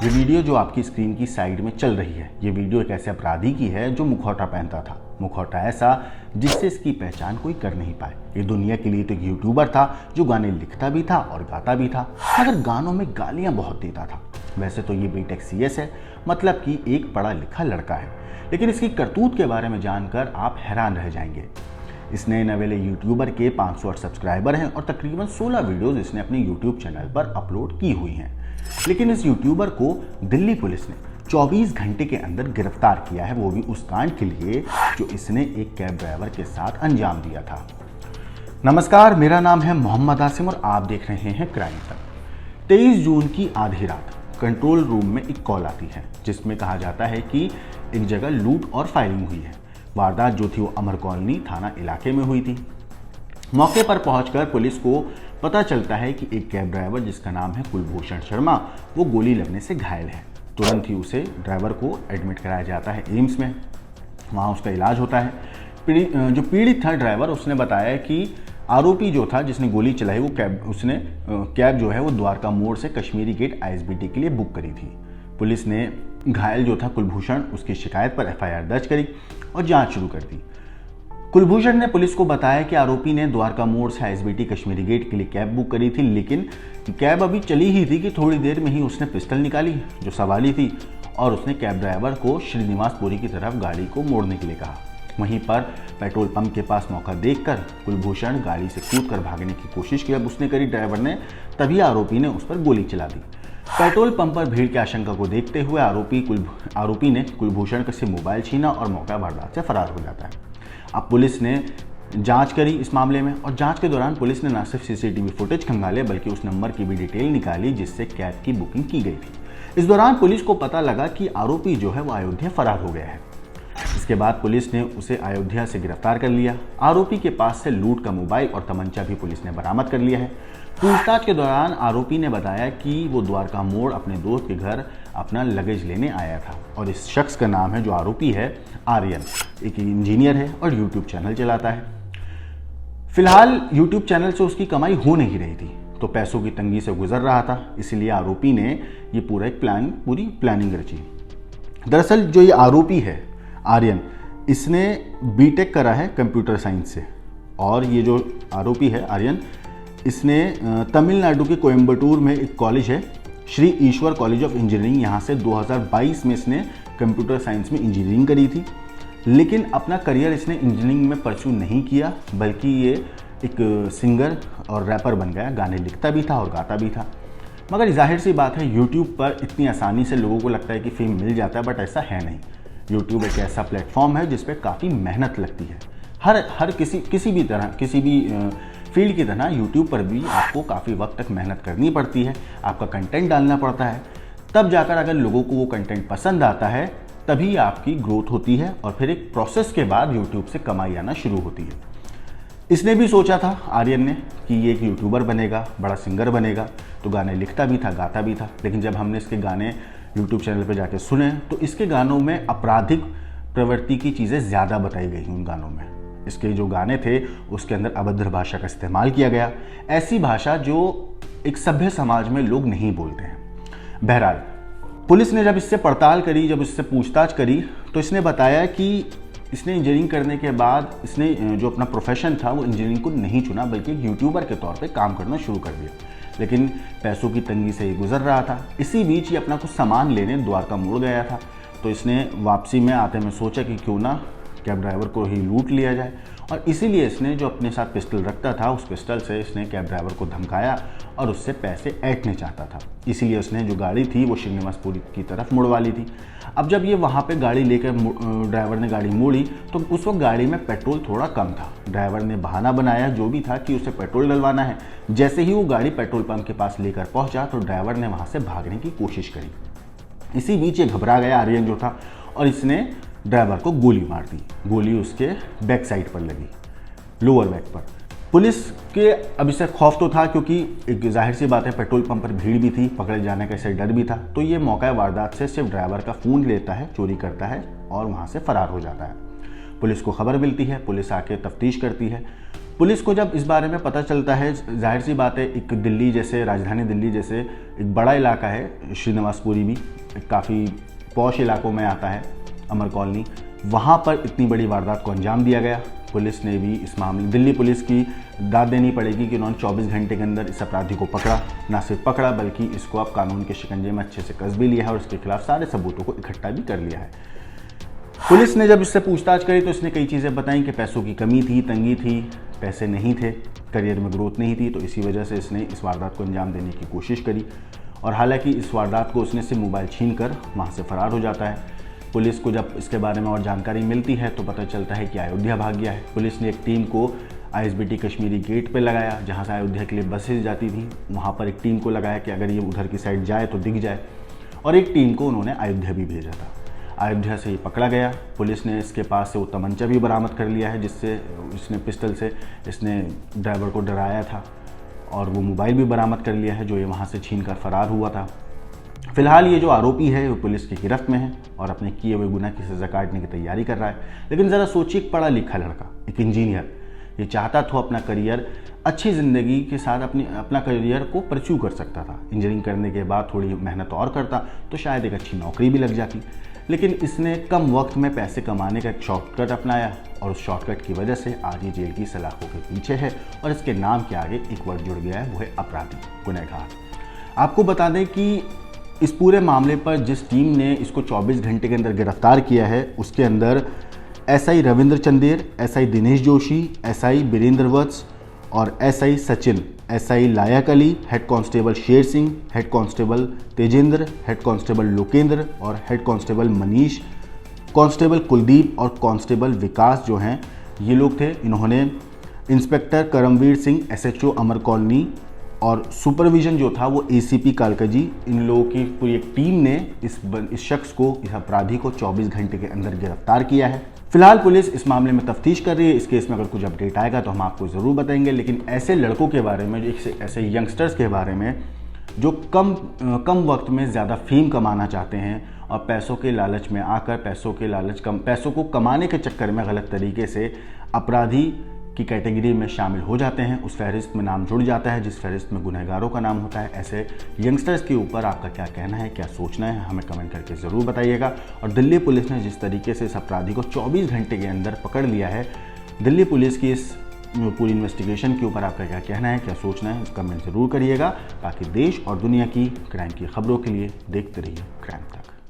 ये वीडियो जो आपकी स्क्रीन की साइड में चल रही है, ये वीडियो एक ऐसे अपराधी की है जो मुखौटा पहनता था। मुखौटा ऐसा जिससे इसकी पहचान कोई कर नहीं पाए। ये दुनिया के लिए तो एक यूट्यूबर था जो गाने लिखता भी था और गाता भी था, मगर गानों में गालियां बहुत देता था। वैसे तो ये बीटेक CS है, मतलब कि एक पढ़ा लिखा लड़का है, लेकिन इसकी करतूत के बारे में जानकर आप हैरान रह जाएंगे। इस नए नवेले यूट्यूबर के 508 सब्सक्राइबर हैं और तकरीबन 16 वीडियोस इसने अपने यूट्यूब चैनल पर अपलोड की हुई हैं। लेकिन इस यूट्यूबर को दिल्ली पुलिस ने 24 घंटे के अंदर गिरफ्तार किया है, वो भी उस कांड के लिए जो इसने एक कैब ड्राइवर के साथ अंजाम दिया था। नमस्कार, मेरा नाम है मोहम्मद आसिम और आप देख रहे हैं क्राइम टाइम। 23 जून की आधी रात कंट्रोल रूम में एक कॉल आती है जिसमें कहा जाता है कि एक जगह लूट और फायरिंग हुई है। वारदात जो थी वो अमर कॉलोनी थाना इलाके में हुई थी। मौके पर पहुंचकर पुलिस को पता चलता है कि एक कैब ड्राइवर जिसका नाम है कुलभूषण शर्मा, वो गोली लगने से घायल है। तुरंत ही उसे ड्राइवर को एडमिट कराया जाता है एम्स में। वहाँ उसका इलाज होता है। जो पीड़ित था ड्राइवर, उसने बताया कि आरोपी जो था जिसने गोली चलाई वो कैब जो है वो द्वारका मोड़ से कश्मीरी गेट ISBT के लिए बुक करी थी। पुलिस ने घायल जो था कुलभूषण, उसकी शिकायत पर FIR दर्ज करी और जांच शुरू कर दी। कुलभूषण ने पुलिस को बताया कि आरोपी ने द्वारका मोड़ से ISBT कश्मीरी गेट के लिए कैब बुक करी थी, लेकिन कैब अभी चली ही थी कि थोड़ी देर में ही उसने पिस्टल निकाली जो सवाली थी और उसने कैब ड्राइवर को श्रीनिवासपुरी की तरफ गाड़ी को मोड़ने के लिए कहा। वहीं पर पेट्रोल पंप के पास मौका देखकर कुलभूषण गाड़ी से कूदकर भागने की कोशिश की। अब उसने करी ड्राइवर ने, तभी आरोपी ने उस पर गोली चला दी। पेट्रोल पंप पर भीड़ की आशंका को देखते हुए आरोपी ने कुलभूषण से मोबाइल छीना और मौका वारदात से फरार हो जाता है। अब पुलिस ने जांच करी इस मामले में और जांच के दौरान पुलिस ने न सिर्फ CCTV फुटेज खंगाले बल्कि उस नंबर की भी डिटेल निकाली जिससे कैब की बुकिंग की गई थी। इस दौरान पुलिस को पता लगा कि आरोपी जो है वो अयोध्या फरार हो गया है। इसके बाद पुलिस ने उसे अयोध्या से गिरफ्तार कर लिया। आरोपी के पास से लूट का मोबाइल और तमंचा भी पुलिस ने बरामद कर लिया है। पूछताछ के दौरान आरोपी ने बताया कि वो द्वारका मोड़ अपने दोस्त के घर अपना लगेज लेने आया था और इस शख्स का नाम है जो आरोपी है आर्यन, एक इंजीनियर है और यूट्यूब चैनल चलाता है। फिलहाल यूट्यूब चैनल से उसकी कमाई हो नहीं रही थी तो पैसों की तंगी से गुजर रहा था, इसलिए आरोपी ने ये पूरी प्लानिंग रची। दरअसल जो ये आरोपी है आर्यन, इसने बीटेक करा है कंप्यूटर साइंस से और ये जो आरोपी है आर्यन, इसने तमिलनाडु के कोयम्बटूर में एक कॉलेज है श्री ईश्वर कॉलेज ऑफ इंजीनियरिंग, यहाँ से 2022 में इसने कंप्यूटर साइंस में इंजीनियरिंग करी थी। लेकिन अपना करियर इसने इंजीनियरिंग में परस्यू नहीं किया बल्कि ये एक सिंगर और रैपर बन गया। गाने लिखता भी था और गाता भी था। मगर जाहिर सी बात है यूट्यूब पर इतनी आसानी से लोगों को लगता है कि फेम मिल जाता है, बट ऐसा है नहीं। यूट्यूब एक ऐसा प्लेटफॉर्म है जिस पर काफ़ी मेहनत लगती है। हर किसी भी फील्ड की तरह यूट्यूब पर भी आपको काफ़ी वक्त तक मेहनत करनी पड़ती है, आपका कंटेंट डालना पड़ता है, तब जाकर अगर लोगों को वो कंटेंट पसंद आता है तभी आपकी ग्रोथ होती है और फिर एक प्रोसेस के बाद यूट्यूब से कमाई आना शुरू होती है। इसने भी सोचा था आर्यन ने कि ये एक यूट्यूबर बनेगा, बड़ा सिंगर बनेगा, तो गाने लिखता भी था, गाता भी था। लेकिन जब हमने इसके गाने यूट्यूब चैनल पर जाके सुने तो इसके गानों में आपराधिक प्रवृत्ति की चीज़ें ज़्यादा बताई गई उन गानों में। इसके जो गाने थे उसके अंदर अभद्र भाषा का इस्तेमाल किया गया, ऐसी भाषा जो एक सभ्य समाज में लोग नहीं बोलते हैं। बहरहाल पुलिस ने जब इससे पड़ताल करी, जब इससे पूछताछ करी तो इसने बताया कि इसने इंजीनियरिंग करने के बाद इसने जो अपना प्रोफेशन था वो इंजीनियरिंग को नहीं चुना बल्कि एक यूट्यूबर के तौर पे काम करना शुरू कर दिया। लेकिन पैसों की तंगी से ये गुजर रहा था। इसी बीच ये अपना कुछ सामान लेने द्वारका मोड़ गया था, तो इसने वापसी में आते में सोचा कि क्यों ना कैब ड्राइवर को ही लूट लिया जाए और इसीलिए इसने जो अपने साथ पिस्टल रखता था उस पिस्टल से इसने कैब ड्राइवर को धमकाया और उससे पैसे ऐंठने चाहता था। इसीलिए उसने जो गाड़ी थी वो श्रीनिवासपुरी की तरफ मुड़वा ली थी। अब जब ये वहाँ पे गाड़ी लेकर ड्राइवर ने गाड़ी मोड़ी तो उस वक्त गाड़ी में पेट्रोल थोड़ा कम था। ड्राइवर ने बहाना बनाया जो भी था कि उसे पेट्रोल डलवाना है। जैसे ही वो गाड़ी पेट्रोल पंप के पास लेकर पहुँचा तो ड्राइवर ने वहाँ से भागने की कोशिश करी। इसी बीच ये घबरा गया आर्यन जो था और इसने ड्राइवर को गोली मार दी। गोली उसके बैक साइड पर लगी, लोअर बैक पर। पुलिस के अब इससे खौफ तो था क्योंकि एक जाहिर सी बात है पेट्रोल पंप पर भीड़ भी थी, पकड़े जाने का इससे डर भी था। तो ये मौका वारदात से सिर्फ ड्राइवर का फ़ोन लेता है, चोरी करता है और वहाँ से फरार हो जाता है। पुलिस को खबर मिलती है, पुलिस आके तफ्तीश करती है पुलिस को जब इस बारे में पता चलता है, जाहिर सी बात है, एक दिल्ली जैसे, राजधानी दिल्ली जैसे एक बड़ा इलाका है, श्रीनिवासपुरी भी काफ़ी पॉश इलाकों में आता है, अमर कॉलोनी, वहाँ पर इतनी बड़ी वारदात को अंजाम दिया गया। पुलिस ने भी इस मामले, दिल्ली पुलिस की दाद देनी पड़ेगी कि उन्होंने 24 घंटे के अंदर इस अपराधी को पकड़ा, ना सिर्फ पकड़ा बल्कि इसको अब कानून के शिकंजे में अच्छे से कस भी लिया है और इसके खिलाफ सारे सबूतों को इकट्ठा भी कर लिया है। पुलिस ने जब इससे पूछताछ करी तो इसने कई चीज़ें बताई कि पैसों की कमी थी, तंगी थी, पैसे नहीं थे, करियर में ग्रोथ नहीं थी, तो इसी वजह से इसने इस वारदात को अंजाम देने की कोशिश करी। और हालांकि इस वारदात को उसने सिर्फ मोबाइल छीन कर वहाँ से फरार हो जाता है। पुलिस को जब इसके बारे में और जानकारी मिलती है तो पता चलता है कि अयोध्या भाग गया है। पुलिस ने एक टीम को ISBT कश्मीरी गेट पे लगाया, जहाँ से अयोध्या के लिए बसेज जाती थी, वहाँ पर एक टीम को लगाया कि अगर ये उधर की साइड जाए तो दिख जाए, और एक टीम को उन्होंने अयोध्या भी भेजा था। अयोध्या से ये पकड़ा गया। पुलिस ने इसके पास से वो तमंचा भी बरामद कर लिया है जिससे इसने पिस्टल से इसने ड्राइवर को डराया था, और वो मोबाइल भी बरामद कर लिया है जो ये वहाँ से छीन कर फरार हुआ था। फिलहाल ये जो आरोपी है वो पुलिस की गिरफ्त में है और अपने किए हुए गुनाह की सज़ा काटने की तैयारी कर रहा है। लेकिन ज़रा सोचिए, एक पढ़ा लिखा लड़का, एक इंजीनियर, ये चाहता था अपना करियर अच्छी ज़िंदगी के साथ अपना करियर को परस्यू कर सकता था। इंजीनियरिंग करने के बाद थोड़ी मेहनत और करता तो शायद एक अच्छी नौकरी भी लग जाती, लेकिन इसने कम वक्त में पैसे कमाने का एक शॉर्टकट अपनाया और उस शॉर्टकट की वजह से आज ये जेल की सलाखों के पीछे है और इसके नाम के आगे एक वर्ड जुड़ गया है, वो है अपराधी, गुनहगार। आपको बता दें कि इस पूरे मामले पर जिस टीम ने इसको 24 घंटे के अंदर गिरफ्तार किया है उसके अंदर SI Ravindra Chander, SI Dinesh Joshi, SI Birendra Vats और SI Sachin, SI Layak Ali, head constable Sher Singh, head constable Tejendra, head constable Lokendra और head constable Manish, constable Kuldeep और कांस्टेबल विकास जो हैं ये लोग थे। इन्होंने inspector Karamvir Singh SHO Amar colony और सुपरविजन जो था वो ACP कालका जी, इन लोगों की पूरी एक टीम ने इस शख्स को, इस अपराधी को 24 घंटे के अंदर गिरफ्तार किया है। फिलहाल पुलिस इस मामले में तफ्तीश कर रही है। इस केस में अगर कुछ अपडेट आएगा तो हम आपको ज़रूर बताएंगे। लेकिन ऐसे लड़कों के बारे में, ऐसे यंगस्टर्स के बारे में जो कम वक्त में ज़्यादा फेम कमाना चाहते हैं और पैसों के लालच में आकर पैसों को कमाने के चक्कर में गलत तरीके से अपराधी की कैटेगरी में शामिल हो जाते हैं, उस फहरिस्त में नाम जुड़ जाता है जिस फहरिस्त में गुनहगारों का नाम होता है। ऐसे यंगस्टर्स के ऊपर आपका क्या कहना है, क्या सोचना है, हमें कमेंट करके ज़रूर बताइएगा। और दिल्ली पुलिस ने जिस तरीके से इस अपराधी को 24 घंटे के अंदर पकड़ लिया है, दिल्ली पुलिस की इस पूरी इन्वेस्टिगेशन के ऊपर आपका क्या कहना है, क्या सोचना है, कमेंट ज़रूर करिएगा। ताकि देश और दुनिया की क्राइम की खबरों के लिए देखते रहिए क्राइम तक।